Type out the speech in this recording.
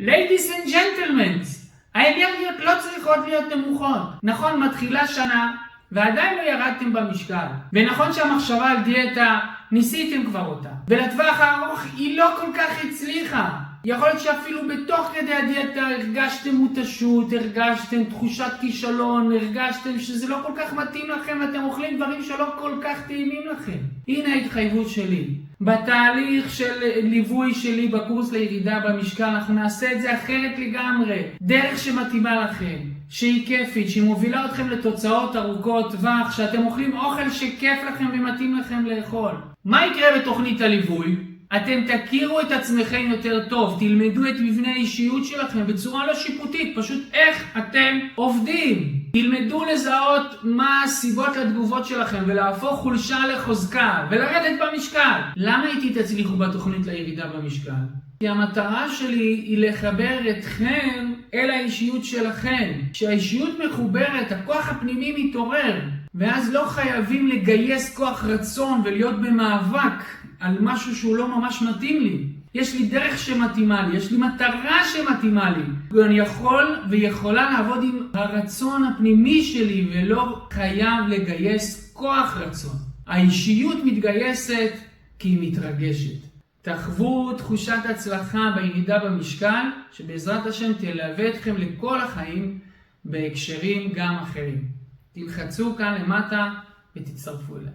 Ladies and gentlemen, האנרגיות לא צריכות להיות נמוכות. נכון, מתחילה שנה ועדיין לא ירדתם במשקל. ונכון שהמחשבה על דיאטה ניסיתם כבר אותה. ולטווח הארוך היא לא כל כך הצליחה. יכול להיות שאפילו בתוך כדי הדיאטה הרגשתם מותשות, הרגשתם תחושת כישלון, הרגשתם שזה לא כל כך מתאים לכם ואתם אוכלים דברים שלא כל כך טעימים לכם. הנה ההתחייבות שלי. בתהליך של ליווי שלי בקורס לירידה במשקל אנחנו נעשה את זה אחרת לגמרי. דרך שמתאימה לכם, שהיא כיפית, שהיא מובילה אתכם לתוצאות ארוכות טווח, שאתם אוכלים אוכל שכיף לכם ומתאים לכם לאכול. מה יקרה בתוכנית הליווי? אתם תכירו את עצמכם יותר טוב, תלמדו את מבנה האישיות שלכם בצורה לא שיפוטית, פשוט איך אתם עובדים. תלמדו לזהות מה הסיבות לתגובות שלכם ולהפוך חולשה לחוזקה ולרדת במשקל. למה איתי תצליחו בתוכנית לירידה במשקל? כי המטרה שלי היא לחבר אתכם אל האישיות שלכם. כשהאישיות מחוברת, הכוח הפנימי מתעורר, ואז לא חייבים לגייס כוח רצון ולהיות במאבק על משהו שהוא לא ממש מתאים לי. יש לי דרך שמתאימה לי, יש לי מטרה שמתאימה לי. ואני יכול ויכולה לעבוד עם הרצון הפנימי שלי ולא חייב לגייס כוח רצון. האישיות מתגייסת כי היא מתרגשת. תחוו תחושת הצלחה בירידה במשקל, שבעזרת השם תלווה אתכם לכל החיים בהקשרים גם אחרים. תלחצו כאן למטה ותצטרפו אליי.